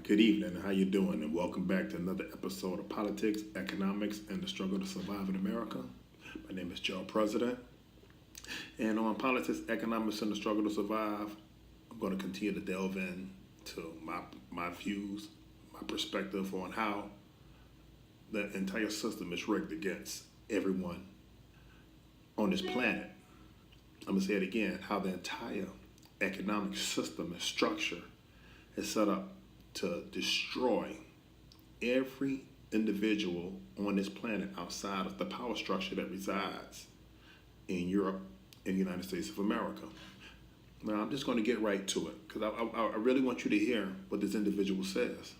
Good evening. How you doing? And welcome back to another episode of Politics, Economics, and the Struggle to Survive in America. My name is Jerrald President. And on Politics, Economics, and the Struggle to Survive, I'm going to continue to delve into my views, my perspective on how the entire system is rigged against everyone on this planet. I'm going to say it again, how the entire economic system and structure is set up to destroy every individual on this planet outside of the power structure that resides in Europe and the United States of America. Now, I'm just going to get right to it because I really want you to hear what this individual says.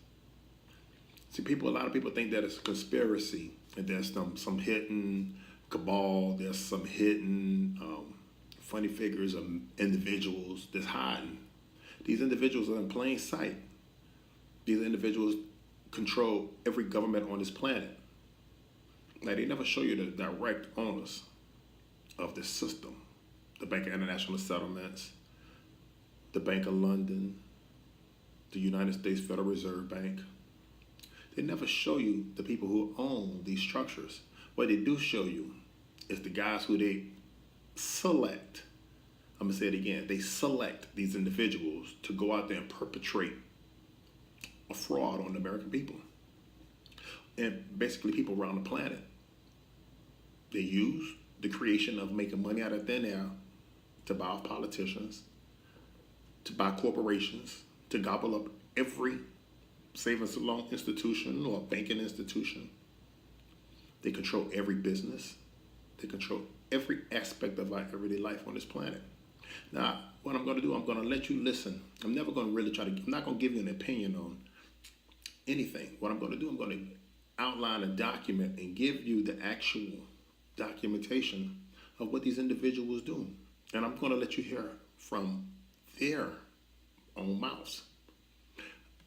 See, a lot of people think that it's a conspiracy and there's some hidden cabal, there's some hidden funny figures of individuals that's hiding. These individuals are in plain sight. These individuals control every government on this planet. Now, they never show you the direct owners of this system. The Bank of International Settlements, the Bank of London, the United States Federal Reserve Bank. They never show you the people who own these structures. What they do show you is the guys who they select. I'm going to say it again. They select these individuals to go out there and perpetrate a fraud on the American people and basically people around the planet. They use the creation of making money out of thin air to buy off politicians, to buy corporations, to gobble up every savings and loan institution or banking institution. They control every business. They control every aspect of our everyday life on this planet. Now, what I'm going to do, I'm going to let you listen. I'm never going to really I'm not going to give you an opinion on anything. What I'm going to do, I'm going to outline a document and give you the actual documentation of what these individuals do. And I'm going to let you hear from their own mouths.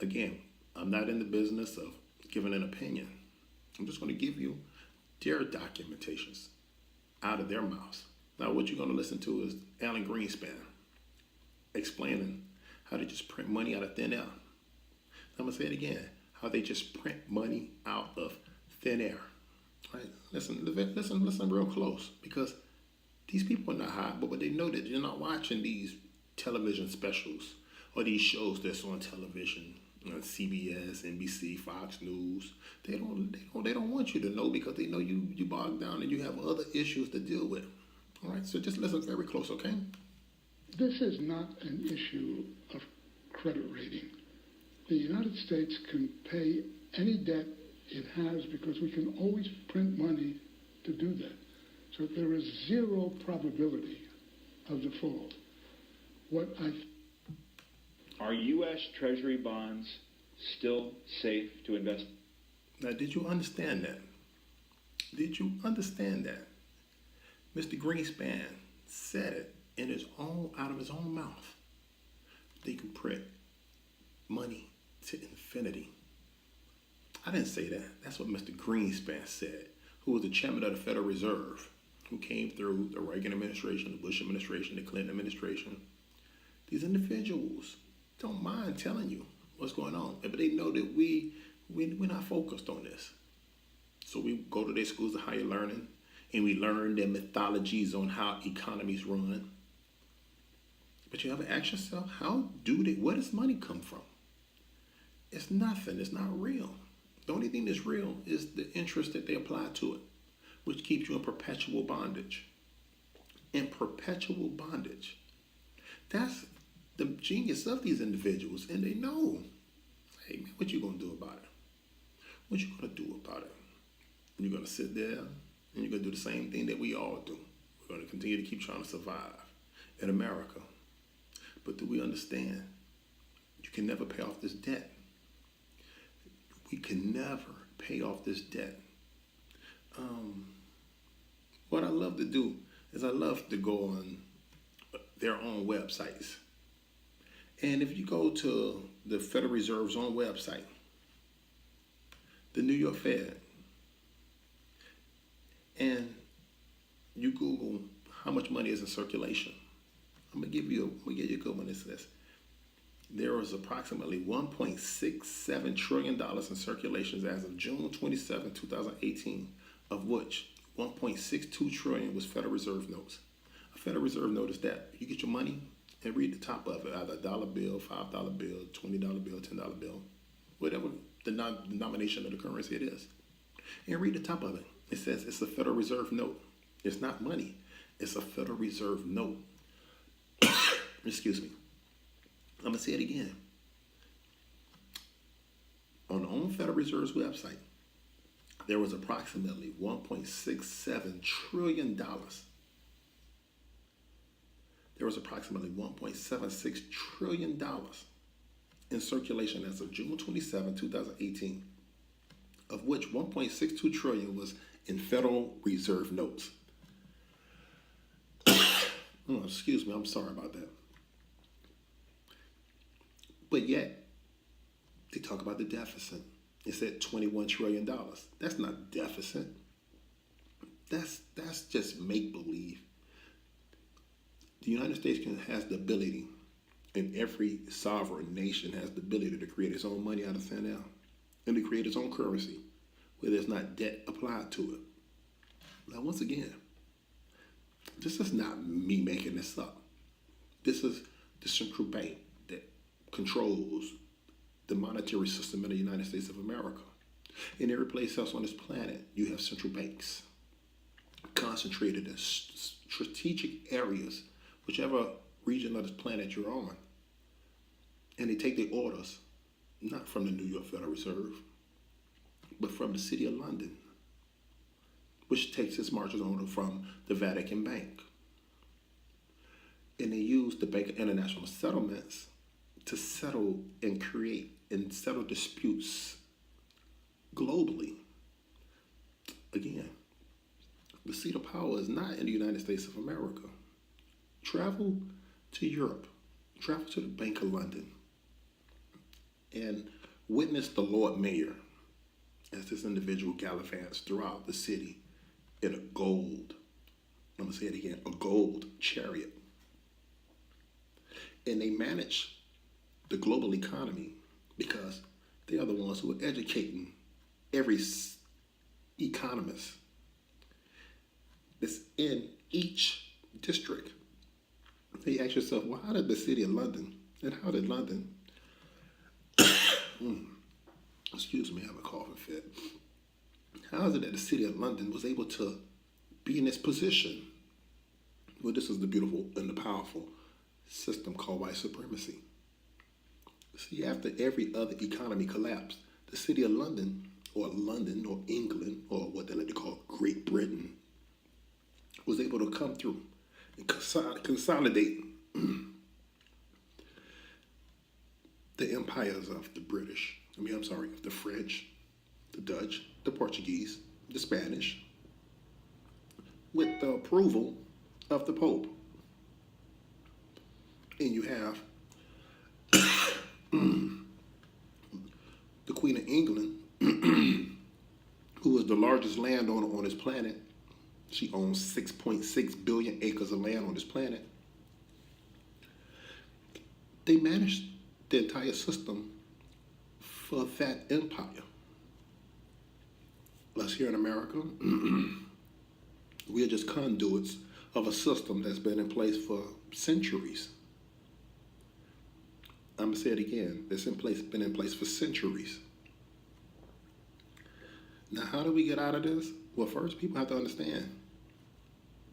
Again, I'm not in the business of giving an opinion. I'm just going to give you their documentations out of their mouths. Now, what you're going to listen to is Alan Greenspan explaining how they just print money out of thin air. I'm going to say it again, how they just print money out of thin air. Right? Listen real close, because these people are not hot, but they know that you're not watching these television specials or these shows that's on television, CBS, NBC, Fox News. They don't want you to know because they know you bogged down and you have other issues to deal with. All right, so just listen very close, okay? This is not an issue of credit rating. The United States can pay any debt it has because we can always print money to do that. So there is zero probability of default. Are U.S. Treasury bonds still safe to invest? Now, did you understand that? Did you understand that? Mr. Greenspan said it out of his own mouth. They can print money to infinity. I didn't say that. That's what Mr. Greenspan said, who was the chairman of the Federal Reserve, who came through the Reagan administration, the Bush administration, the Clinton administration. These individuals don't mind telling you what's going on, but they know that we're not focused on this. So we go to their schools of higher learning, and we learn their mythologies on how economies run. But you ever ask yourself, where does money come from? It's nothing. It's not real. The only thing that's real is the interest that they apply to it, which keeps you in perpetual bondage. In perpetual bondage. That's the genius of these individuals, and they know, hey, man, what you going to do about it? What you going to do about it? You're going to sit there, and you're going to do the same thing that we all do. We're going to continue to keep trying to survive in America. But do we understand? You can never pay off this debt. We can never pay off this debt. What I love to do is I love to go on their own websites. And if you go to the Federal Reserve's own website, the New York Fed, and you Google how much money is in circulation, I'm gonna give you a good one. It says there was approximately $1.67 trillion in circulations as of June 27, 2018, of which 1.62 trillion was Federal Reserve notes. A Federal Reserve note is that you get your money and read the top of it, either a dollar bill, $5 bill, $20 bill, $10 bill, whatever the denomination of the currency it is. And read the top of it. It says it's a Federal Reserve note. It's not money. It's a Federal Reserve note. Excuse me. I'm going to say it again. On the own Federal Reserve's website, there was approximately $1.67 trillion. There was approximately $1.76 trillion in circulation as of June 27, 2018, of which $1.62 trillion was in Federal Reserve notes. Oh, excuse me, I'm sorry about that. But yet, they talk about the deficit. It said $21 trillion. That's not deficit. That's just make-believe. The United States has the ability, and every sovereign nation has the ability to create its own money out of thin air and to create its own currency where there's not debt applied to it. Now, once again, this is not me making this up. This is the central bank that controls the monetary system in the United States of America. In every place else on this planet, you have central banks concentrated in strategic areas, whichever region of this planet you're on. And they take their orders, not from the New York Federal Reserve, but from the City of London, which takes its marching order from the Vatican Bank. And they use the Bank of International Settlements to settle and create and settle disputes globally. Again, the seat of power is not in the United States of America. Travel to Europe, travel to the Bank of London, and witness the Lord Mayor as this individual gallivants throughout the city in a gold, I'm going to say it again, a gold chariot. And they manage the global economy because they are the ones who are educating every economist that's in each district. You ask yourself, well, how did the City of London and how did London, excuse me, I have a coughing fit. How is it that the City of London was able to be in this position? Well, this is the beautiful and the powerful system called white supremacy. See, after every other economy collapsed, the City of London or England, or what they like to call Great Britain, was able to come through and consolidate the empires of the of the French, the Dutch, the Portuguese, the Spanish, with the approval of the Pope. And you have the Queen of England, who is the largest landowner on this planet. She owns 6.6 billion acres of land on this planet. They managed the entire system for that empire. Us here in America, we are just conduits of a system that's been in place for centuries. I'm going to say it again. It's been in place for centuries. Now, how do we get out of this? Well, first, people have to understand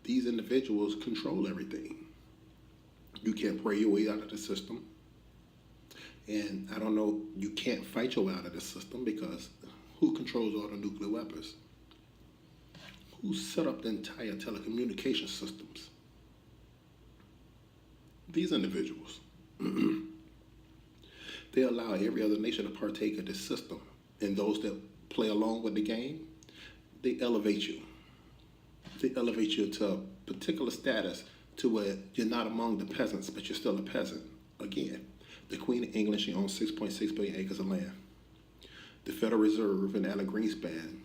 these individuals control everything. You can't pray your way out of the system. And I don't know, you can't fight your way out of the system because who controls all the nuclear weapons? Who set up the entire telecommunication systems? These individuals. They allow every other nation to partake of this system. And those that play along with the game, they elevate you. They elevate you to a particular status to where you're not among the peasants, but you're still a peasant. Again, the Queen of England, she owns 6.6 billion acres of land. The Federal Reserve and Alan Greenspan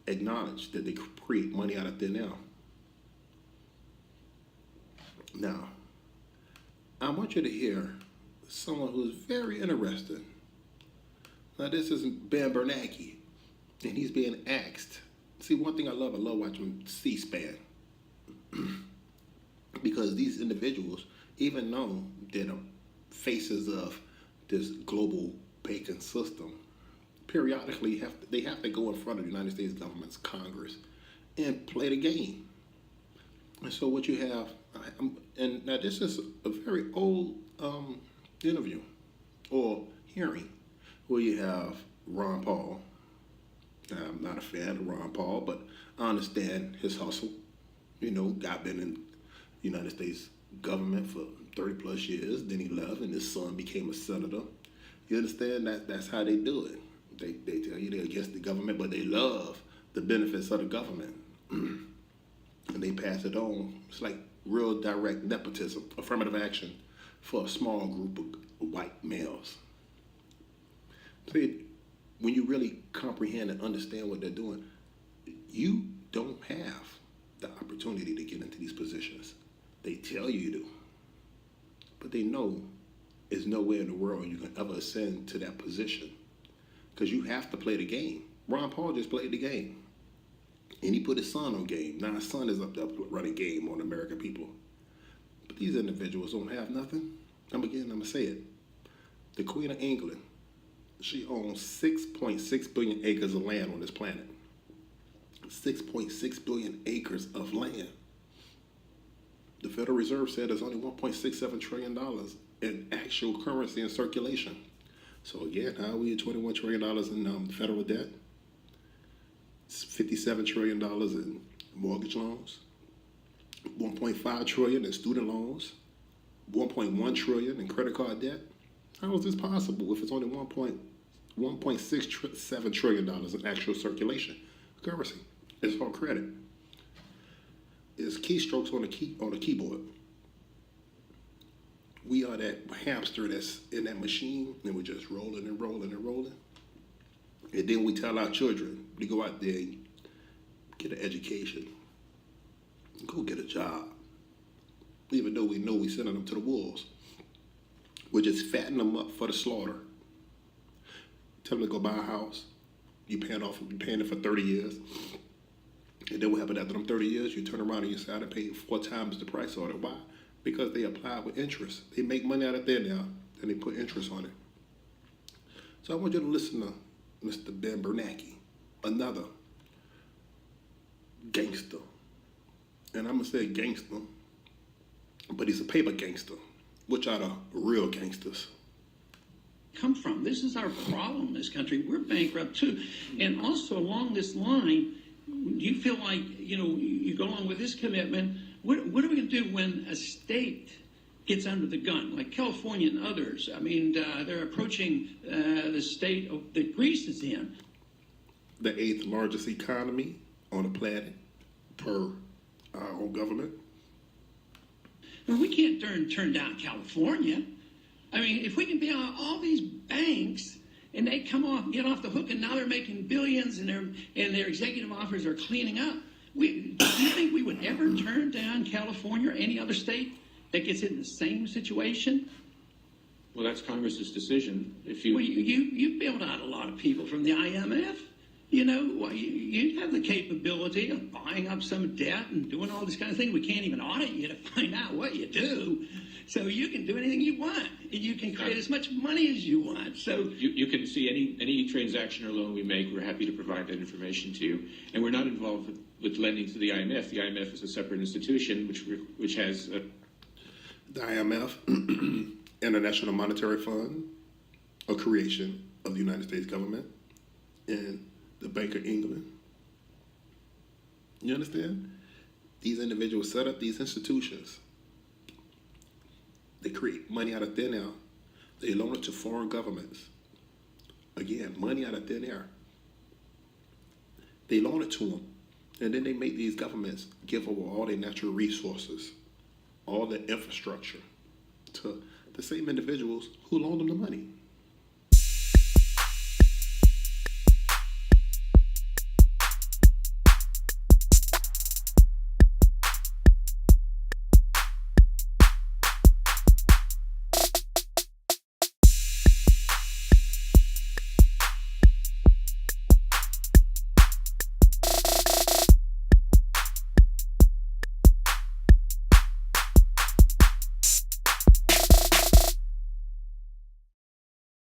acknowledged that they create money out of thin air. Now, I want you to hear someone who's very interested. Now, this is Ben Bernanke, and he's being asked. See, one thing I love watching C-SPAN. Because these individuals, even though they're faces of this global banking system, periodically they have to go in front of the United States government's Congress and play the game. And so what you have, and now this is a very old interview or hearing where you have Ron Paul. Now, I'm not a fan of Ron Paul, but I understand his hustle. You know, I've been in the United States government for 30 plus years. Then he left, and his son became a senator. You understand that? That's how they do it. They tell you they're against the government, but they love the benefits of the government. And they pass it on. It's like real direct nepotism, affirmative action for a small group of white males. See, when you really comprehend and understand what they're doing, you don't have the opportunity to get into these positions. They tell you to, but they know there's nowhere in the world you can ever ascend to that position because you have to play the game. Ron Paul just played the game, and he put his son on game. Now his son is up there running game on American people. But these individuals don't have nothing. I'm gonna say it. The Queen of England, she owns 6.6 billion acres of land on this planet. 6.6 billion acres of land. The Federal Reserve said there's only $1.67 trillion in actual currency in circulation. So again, how are we at $21 trillion in federal debt? It's $57 trillion in mortgage loans, $1.5 trillion in student loans, $1.1 trillion in credit card debt. How is this possible if it's only $1.67 trillion in actual circulation currency? It's all credit. It's keystrokes on the keyboard. We are that hamster that's in that machine, and we're just rolling and rolling and rolling. And then we tell our children to go out there and get an education, go get a job, even though we know we're sending them to the wolves. We're just fattening them up for the slaughter. Tell them to go buy a house. You're paying it for 30 years. And then what happened after them 30 years? You turn around and you say, I pay 4 times the price on it. Why? Because they apply with interest. They make money out of there now, and they put interest on it. So I want you to listen to Mr. Ben Bernanke, another gangster. And I'm going to say gangster, but he's a paper gangster. Which are the real gangsters? Come from. This is our problem in this country. We're bankrupt too. And also along this line, do you feel like, you go along with this commitment, what are we going to do when a state gets under the gun, like California and others? I mean, they're approaching the state that Greece is in. The 8th largest economy on the planet per our own government. Well, we can't turn down California. I mean, if we can be on all these banks and they get off the hook, and now they're making billions, and their executive officers are cleaning up. Do you think we would ever turn down California or any other state that gets in the same situation? Well, that's Congress's decision. Well, you bailed out a lot of people from the IMF. You have the capability of buying up some debt and doing all this kind of thing. We can't even audit you to find out what you do. So you can do anything you want, and you can create as much money as you want. So you can see any transaction or loan we make. We're happy to provide that information to you, and we're not involved with lending to the IMF. The IMF is a separate institution which has the IMF, International Monetary Fund, a creation of the United States government, and the Bank of England. You understand? These individuals set up these institutions. They create money out of thin air. They loan it to foreign governments. Again, money out of thin air. They loan it to them. And then they make these governments give over all their natural resources, all their infrastructure, to the same individuals who loaned them the money.